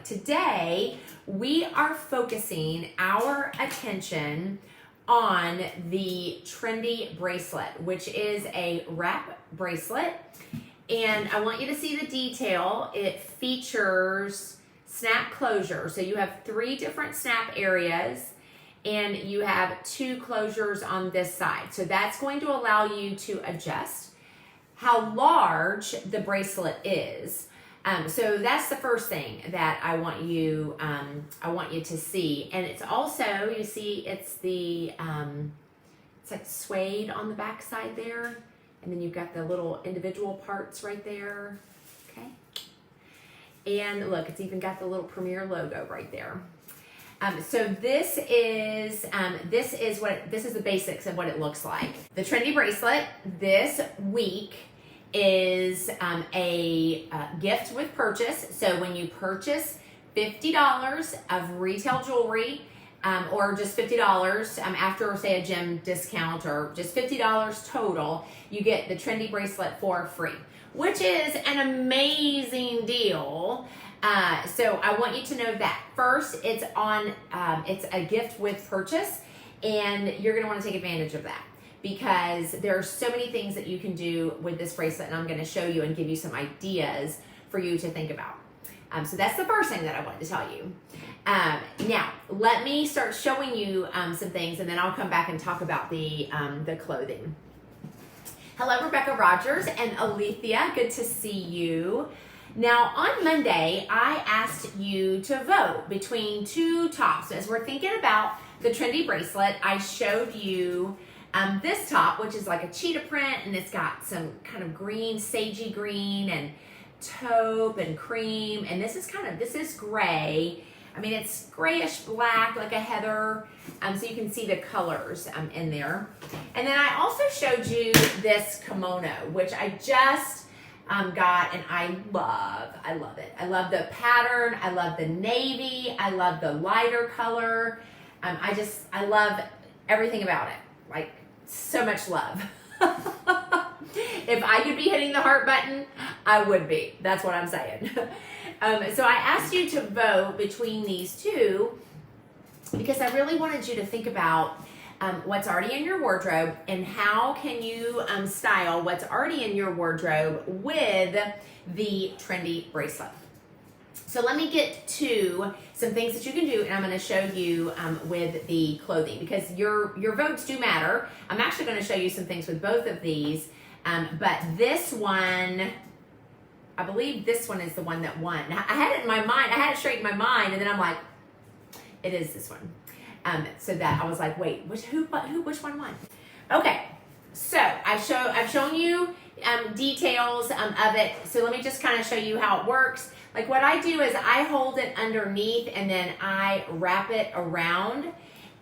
Today, we are focusing our attention on the Trendy Bracelet, which is a wrap bracelet. And I want you to see the detail. It features snap closure. So you have 3 different snap areas and you have 2 closures on this side. So that's going to allow you to adjust how large the bracelet is. So that's the first thing that I want you to see. And it's also, you see, it's the it's like suede on the back side there, and then you've got the little individual parts right there. Okay, and look, it's even got the little Premier logo right there. So this is the basics of what it looks like. The Trendy Bracelet this week is a gift with purchase. So when you purchase $50 of retail jewelry, or just $50 after, say, a gym discount, or just $50 total, you get the Trendy Bracelet for free, which is an amazing deal. So I want you to know that. First, it's a gift with purchase, and you're gonna wanna take advantage of that, because there are so many things that you can do with this bracelet, and I'm going to show you and give you some ideas for you to think about. So that's the first thing that I wanted to tell you. Now, let me start showing you some things, and then I'll come back and talk about the clothing. Hello, Rebecca Rogers and Alethea. Good to see you. Now, on Monday, I asked you to vote between 2 tops. As we're thinking about the Trendy Bracelet, I showed you this top, which is like a cheetah print, and it's got some kind of green, sagey green, and taupe and cream, and this is gray. I mean, it's grayish black, like a heather, so you can see the colors in there. And then I also showed you this kimono, which I just got, and I love it. I love the pattern, I love the navy, I love the lighter color. I love everything about it. Like, so much love. If I could be hitting the heart button, I would be. That's what I'm saying. So I asked you to vote between these 2 because I really wanted you to think about what's already in your wardrobe and how can you style what's already in your wardrobe with the Trendy Bracelet. So let me get to some things that you can do, and I'm going to show you with the clothing, because your votes do matter. I'm actually going to show you some things with both of these, but this one, I believe this one is the one that won. Now, I had it in my mind, I had it straight in my mind, and then I'm like, it is this one. So that I was like, wait, which one won? Okay, so I've shown you details of it. So let me just kind of show you how it works. Like, what I do is I hold it underneath and then I wrap it around,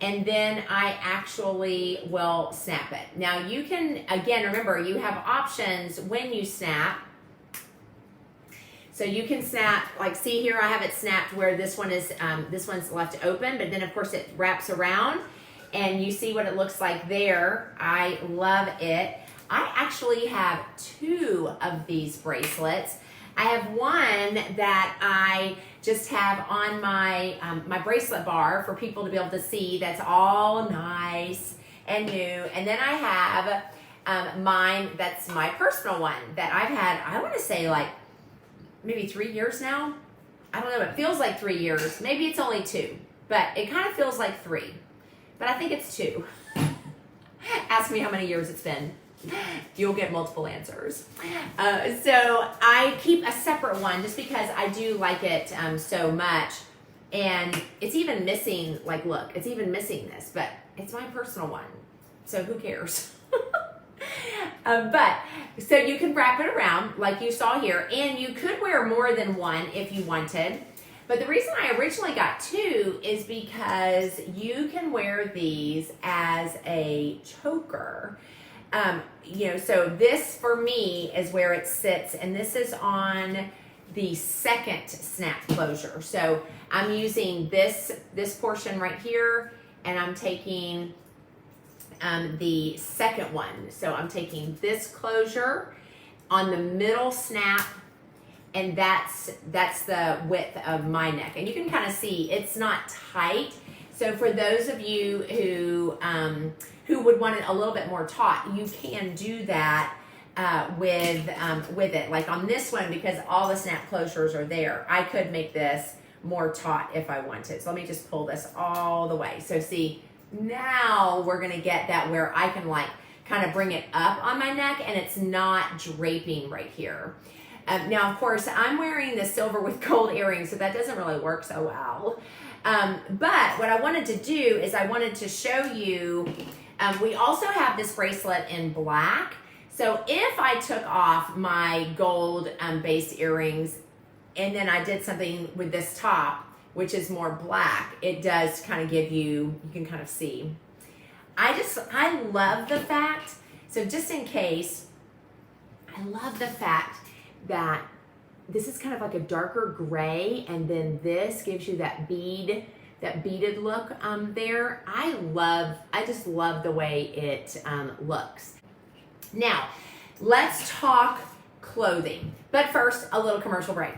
and then I actually will snap it. Now you can, again, remember, you have options when you snap. So you can snap, like, see here, I have it snapped where this one's left open, but then of course it wraps around, and you see what it looks like there. I love it. I actually have 2 of these bracelets. I have one that I just have on my my bracelet bar for people to be able to see, that's all nice and new. And then I have mine that's my personal one that I've had, I want to say, like maybe 3 years now. I don't know, it feels like 3 years. Maybe it's only 2, but it kind of feels like 3. But I think it's 2. Ask me how many years it's been. You'll get multiple answers. So I keep a separate one just because I do like it so much. And it's even missing, like, look, it's even missing this, but it's my personal one. So who cares? But so you can wrap it around like you saw here, and you could wear more than one if you wanted. But the reason I originally got 2 is because you can wear these as a choker. So this for me is where it sits, and this is on the second snap closure. So I'm using this portion right here, and I'm taking the second one. So I'm taking this closure on the middle snap, and that's the width of my neck. And you can kind of see it's not tight. So for those of you who would want it a little bit more taut, you can do that with it. Like on this one, because all the snap closures are there, I could make this more taut if I wanted. So let me just pull this all the way. So see, now we're gonna get that where I can like kind of bring it up on my neck and it's not draping right here. Now, of course, I'm wearing the silver with gold earrings, so that doesn't really work so well. But what I wanted to do is I wanted to show you, we also have this bracelet in black. So if I took off my gold based earrings and then I did something with this top, which is more black, it does kind of give you, you can kind of see. I love the fact, so just in case, I love the fact that this is kind of like a darker gray, and then this gives you that beaded look there. I just love the way it looks. Now, let's talk clothing. But first, a little commercial break.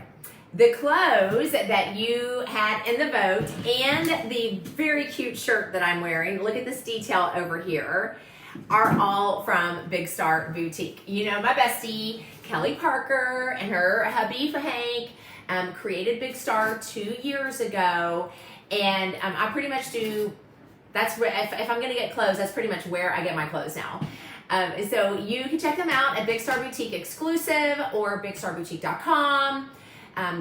The clothes that you had in the vote and the very cute shirt that I'm wearing, look at this detail over here, are all from Big Star Boutique. You know, my bestie, Kelly Parker, and her hubby Hank created Big Star 2 years ago. And I pretty much do, that's where, if I'm gonna get clothes, that's pretty much where I get my clothes now. So you can check them out at Big Star Boutique exclusive or BigStarBoutique.com.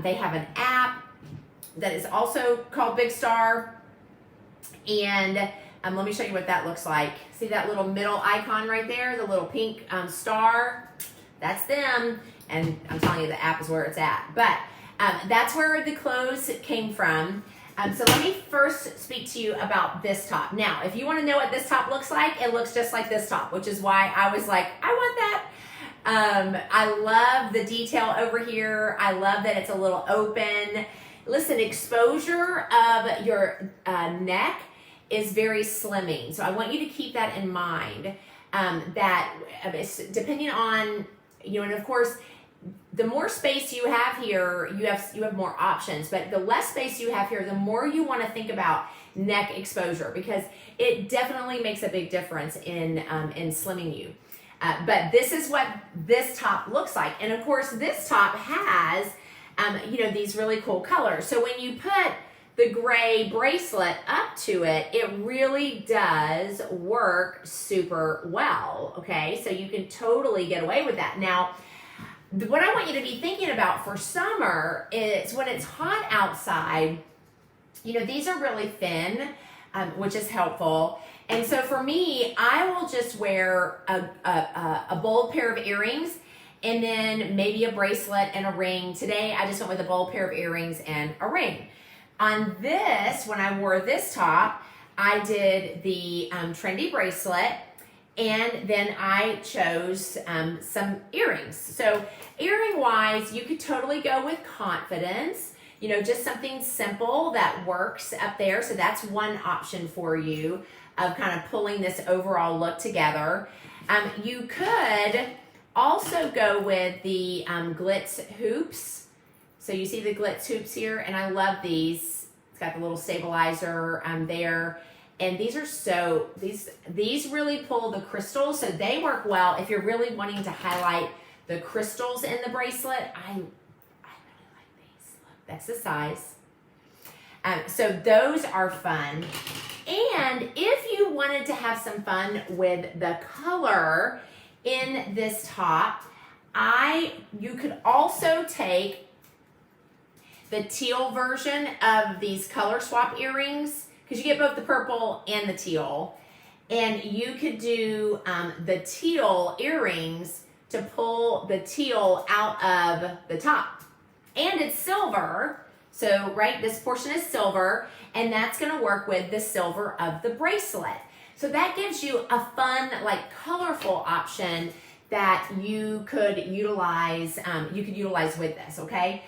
They have an app that is also called Big Star. And let me show you what that looks like. See that little middle icon right there, the little pink star? That's them. And I'm telling you, the app is where it's at. But that's where the clothes came from. So let me first speak to you about this top. Now, if you want to know what this top looks like, it looks just like this top, which is why I was like, I want that. I love the detail over here. I love that it's a little open. Listen, exposure of your neck is very slimming. So I want you to keep that in mind, that depending on, you know, and of course, the more space you have here, you have more options, but the less space you have here, the more you want to think about neck exposure, because it definitely makes a big difference in slimming you. But this is what this top looks like. And of course, this top has, you know, these really cool colors. So when you put the gray bracelet up to it, it really does work super well, okay? So you can totally get away with that. Now, what I want you to be thinking about for summer is when it's hot outside, you know, these are really thin, which is helpful. And so for me, I will just wear a bold pair of earrings and then maybe a bracelet and a ring. Today, I just went with a bold pair of earrings and a ring. On this, when I wore this top, I did the Trendy Bracelet, and then I chose some earrings. So earring-wise, you could totally go with Confidence. You know, just something simple that works up there. So that's one option for you of kind of pulling this overall look together. You could also go with the glitz hoops. So you see the glitz hoops here, and I love these. It's got the little stabilizer there. And these are so, these really pull the crystals, so they work well if you're really wanting to highlight the crystals in the bracelet. I really like these. Look, that's the size. So those are fun. And if you wanted to have some fun with the color in this top, you could also take the teal version of these color swap earrings, because you get both the purple and the teal. And you could do the teal earrings to pull the teal out of the top. And it's silver, so right, this portion is silver, and that's gonna work with the silver of the bracelet. So that gives you a fun, like colorful option that you could utilize with this, okay?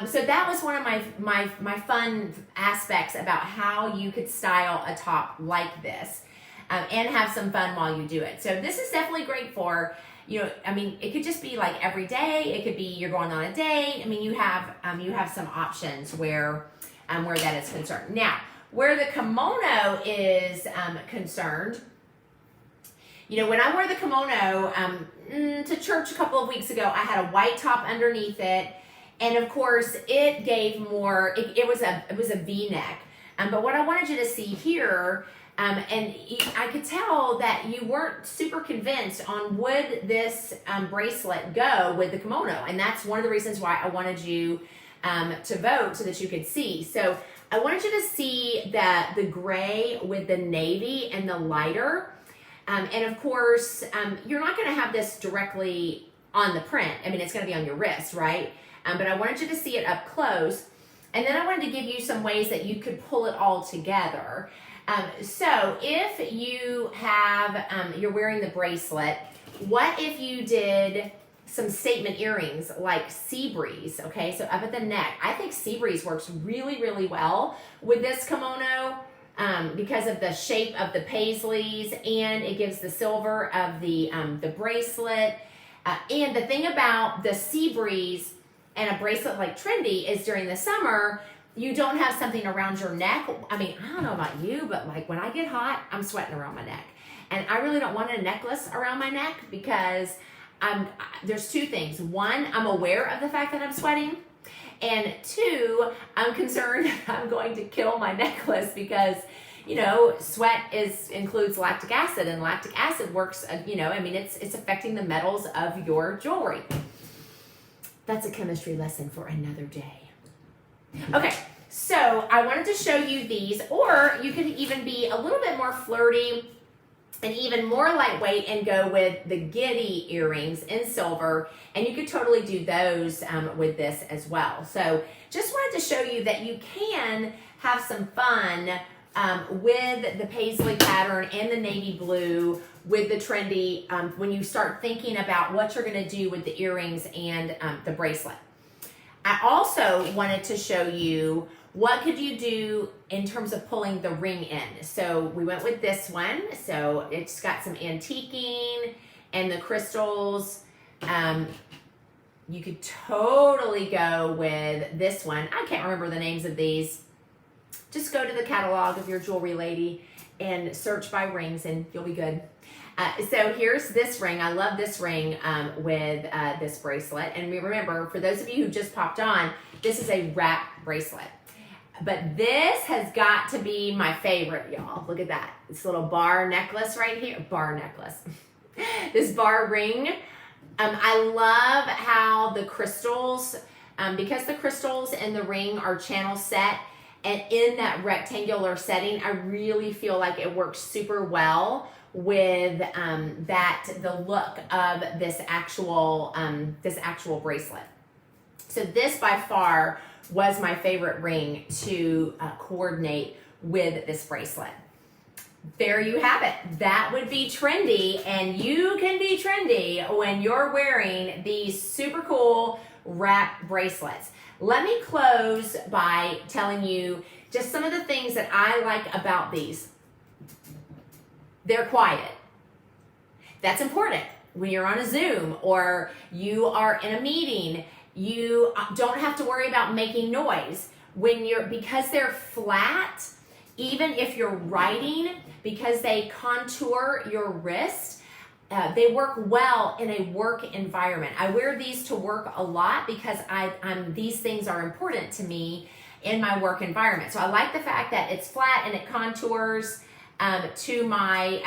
So that was one of my fun aspects about how you could style a top like this and have some fun while you do it. So this is definitely great for I mean, it could just be like every day. It could be you're going on a date. I mean, you have some options where that is concerned. Now, where the kimono is concerned, when I wore the kimono to church a couple of weeks ago, I had a white top underneath it, and of course, it gave more. It was a V-neck. But what I wanted you to see here, and I could tell that you weren't super convinced on would this bracelet go with the kimono, and that's one of the reasons why I wanted you to vote so that you could see. So I wanted you to see the gray with the navy and the lighter. And of course, you're not going to have this directly on the print. I mean, it's going to be on your wrist, right? But I wanted you to see it up close. And then I wanted to give you some ways that you could pull it all together. So if you have, you're wearing the bracelet, what if you did some statement earrings like sea breeze, okay? So up at the neck. I think sea breeze works really, really well with this kimono. Because of the shape of the paisleys, and it gives the silver of the bracelet. And the thing about the sea breeze and a bracelet like Trendy is during the summer, you don't have something around your neck. I mean, I don't know about you, but like when I get hot, I'm sweating around my neck. And I really don't want a necklace around my neck because there's two things. One, I'm aware of the fact that I'm sweating. And two, I'm concerned I'm going to kill my necklace because, sweat includes lactic acid, and lactic acid works, it's affecting the metals of your jewelry. That's a chemistry lesson for another day. Okay, so I wanted to show you these, or you could even be a little bit more flirty and even more lightweight and go with the giddy earrings in silver, and you could totally do those with this as well. So just wanted to show you that you can have some fun with the paisley pattern and the navy blue with the Trendy when you start thinking about what you're going to do with the earrings and the bracelet. I also wanted to show you what could you do in terms of pulling the ring in. So we went with this one. So it's got some antiquing and the crystals. You could totally go with this one. I can't remember the names of these. Just go to the catalog of your jewelry lady and search by rings and you'll be good. So here's this ring. I love this ring with this bracelet. And remember, for those of you who just popped on, this is a wrap bracelet. But this has got to be my favorite, y'all. Look at that. This little bar necklace right here. Bar necklace. This bar ring. I love how the crystals, because the crystals and the ring are channel set, and in that rectangular setting, I really feel like it works super well with the look of this actual bracelet. So this by far was my favorite ring to coordinate with this bracelet. There you have it. That would be Trendy, and you can be trendy when you're wearing these super cool wrap bracelets. Let me close by telling you just some of the things that I like about these. They're quiet. That's important. When you're on a Zoom or you are in a meeting, you don't have to worry about making noise. Because they're flat, even if you're writing, because they contour your wrist, they work well in a work environment. I wear these to work a lot because these things are important to me in my work environment. So I like the fact that it's flat and it contours to my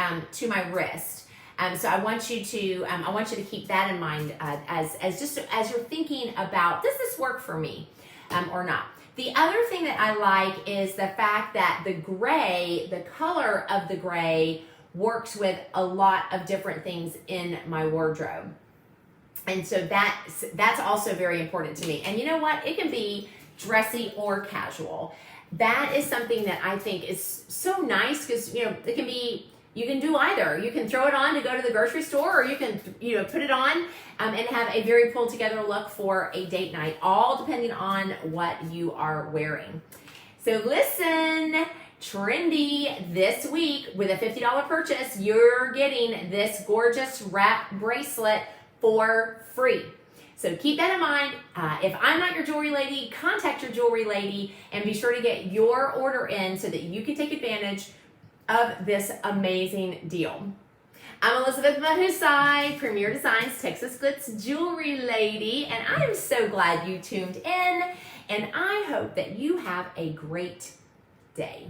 wrist. So I want you to keep that in mind as you're thinking about, does this work for me or not? The other thing that I like is the fact that the color of the gray works with a lot of different things in my wardrobe. And so that's also very important to me. And you know what? It can be dressy or casual. That is something that I think is so nice because, it can be, you can do either. You can throw it on to go to the grocery store, or you can, put it on and have a very pulled together look for a date night, all depending on what you are wearing. So listen, Trendy this week with a $50 purchase, you're getting this gorgeous wrap bracelet for free. So keep that in mind. If I'm not your jewelry lady, contact your jewelry lady and be sure to get your order in so that you can take advantage of this amazing deal. I'm Elizabeth Mahusai, Premier Designs Texas Glitz Jewelry Lady, and I am so glad you tuned in, and I hope that you have a great day.